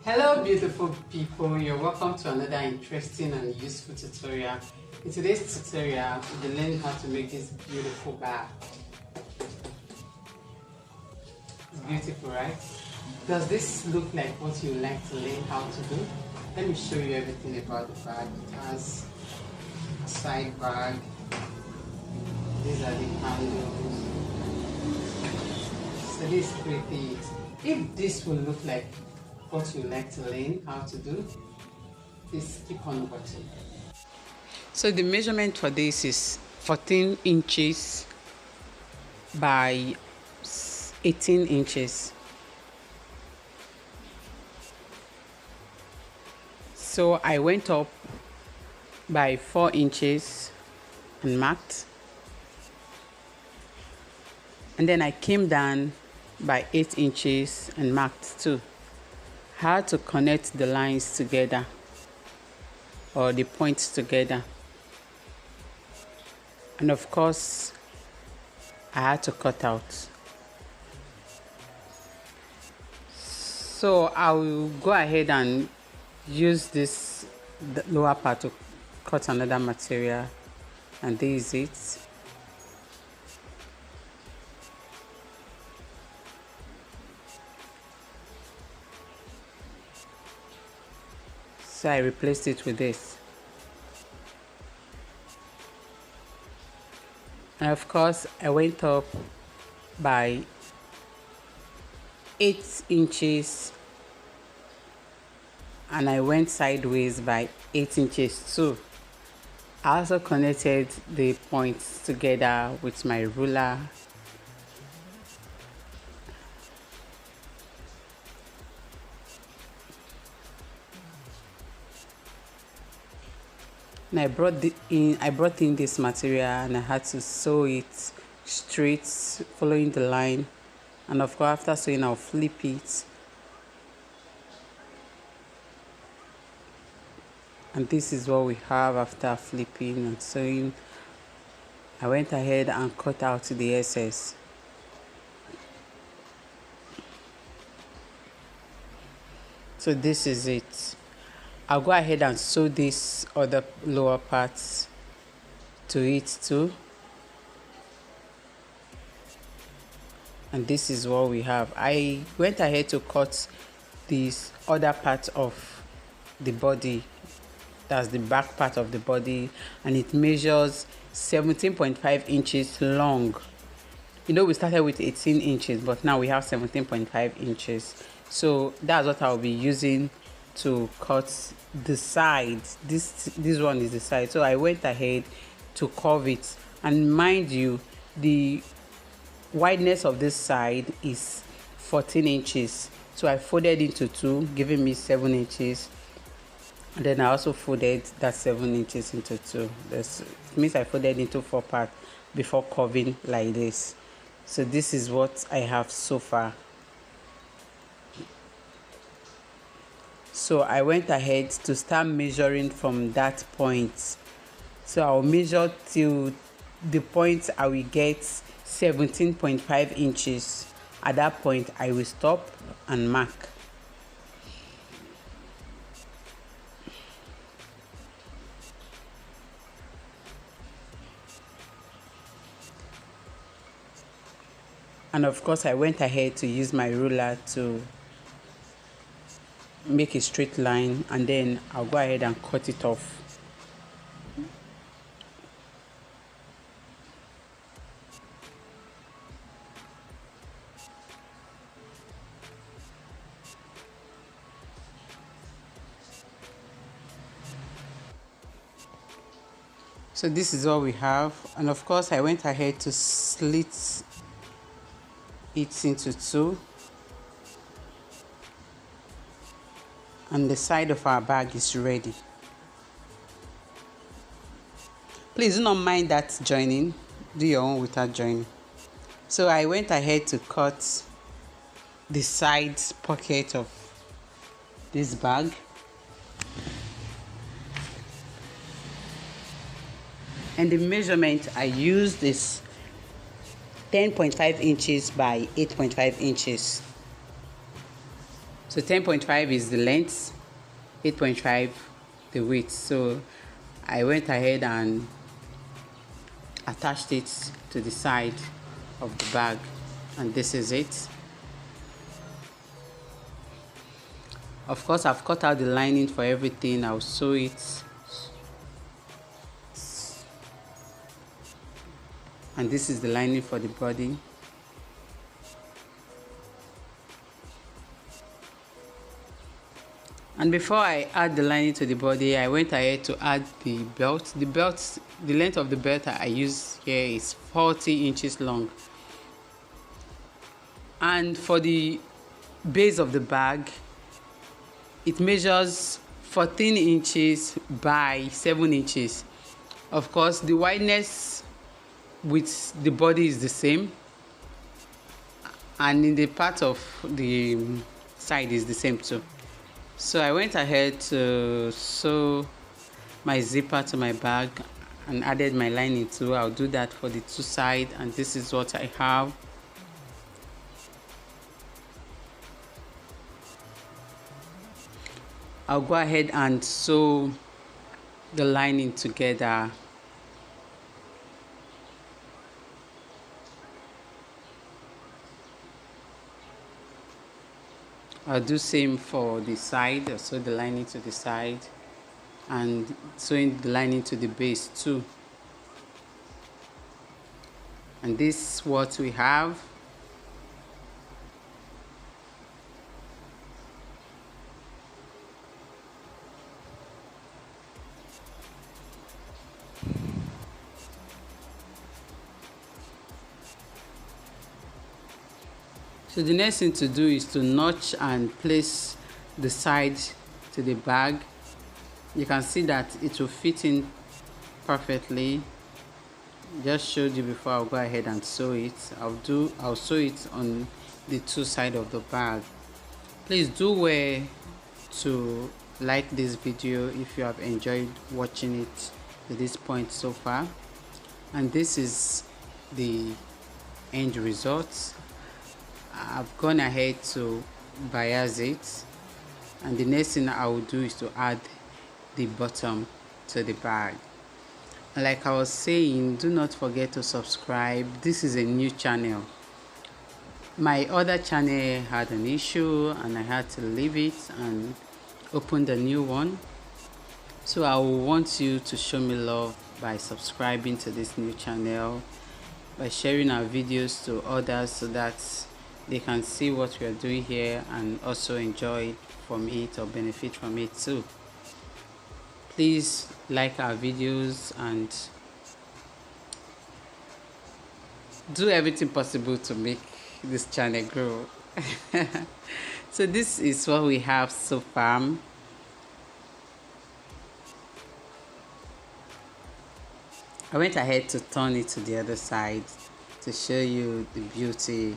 Hello beautiful people, you're welcome to another interesting and useful tutorial. In today's tutorial, we'll learn how to make this beautiful bag. It's beautiful, right? Does this look like what you like to learn how to do? Let me show you everything about the bag. It has a side bag. These are the handles. So this is pretty. If this will look like what you like to learn how to do, please keep on watching. So the measurement for this is 14 inches by 18 inches. So I went up by 4 inches and marked, and then I came down by 8 inches and marked too. I had to connect the lines together, or the points together, and of course I had to cut out. So I will go ahead and use the lower part to cut another material, and this is it. So I replaced it with this. And of course I went up by 8 inches and I went sideways by 8 inches too. I also connected the points together with my ruler. And I brought in this material, and I had to sew it straight following the line, and of course after sewing I'll flip it, and this is what we have after flipping and sewing. I went ahead and cut out the excess. So this is it. I'll go ahead and sew this other lower parts to it too. And this is what we have. I went ahead to cut this other part of the body. That's the back part of the body, and it measures 17.5 inches long. You know, we started with 18 inches, but now we have 17.5 inches. So that's what I'll be using to cut the side. This one is the side, so I went ahead to curve it, and mind you, the wideness of this side is 14 inches, so I folded into two, giving me 7 inches, and then I also folded that 7 inches into two. This means I folded into 4 parts before curving like this. So this is what I have so far. So I went ahead to start measuring from that point. So I'll measure till the point I will get 17.5 inches. At that point I will stop and mark. And of course I went ahead to use my ruler to make a straight line, and then I'll go ahead and cut it off. So this is what we have, and of course I went ahead to slit it into two, and the side of our bag is ready. Please do not mind that joining, do your own without joining. So I went ahead to cut the side pocket of this bag, and the measurement I used is 10.5 inches by 8.5 inches. So 10.5 is the length, 8.5 the width. So I went ahead and attached it to the side of the bag, and this is it. Of course, I've cut out the lining for everything. I'll sew it, and this is the lining for the body. And before I add the lining to the body, I went ahead to add the belt. The length of the belt I use here is 40 inches long. And for the base of the bag, it measures 14 inches by 7 inches. Of course, the wideness with the body is the same, and in the part of the side is the same too. So I went ahead to sew my zipper to my bag and added my lining too. I'll do that for the two sides, and this is what I have. I'll go ahead and sew the lining together. I'll do same for the side. I'll sew the lining to the side and sewing the lining to the base too. And this is what we have. So the next thing to do is to notch and place the side to the bag. You can see that it will fit in perfectly. Just showed you before. I'll go ahead and sew it. I'll sew it on the two sides of the bag. Please do well to like this video if you have enjoyed watching it to this point so far. And this is the end result. I've gone ahead to bias it, and the next thing I will do is to add the bottom to the bag. And like I was saying, do not forget to subscribe. This is a new channel. My other channel had an issue and I had to leave it and open the new one. So I will want you to show me love by subscribing to this new channel, by sharing our videos to others so that they can see what we are doing here and also enjoy from it or benefit from it too. Please like our videos and do everything possible to make this channel grow. So this is what we have so far. I went ahead to turn it to the other side to show you the beauty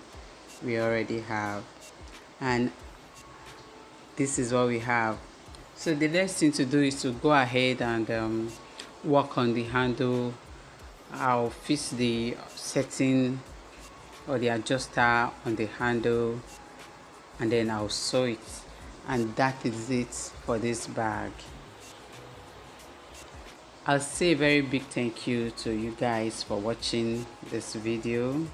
we already have, and this is what we have. So the next thing to do is to go ahead and work on the handle. I'll fix the setting or the adjuster on the handle, and then I'll sew it, and that is it for this bag. I'll say a very big thank you to you guys for watching this video.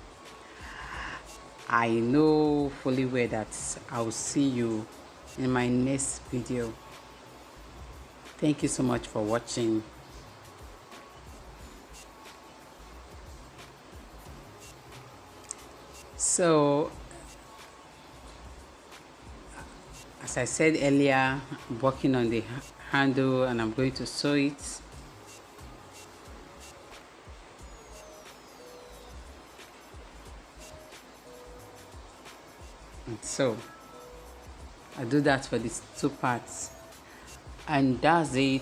I know fully well that I'll see you in my next video. Thank you so much for watching. So, as I said earlier, I'm working on the handle and I'm going to sew it. And so I do that for these two parts, and that's it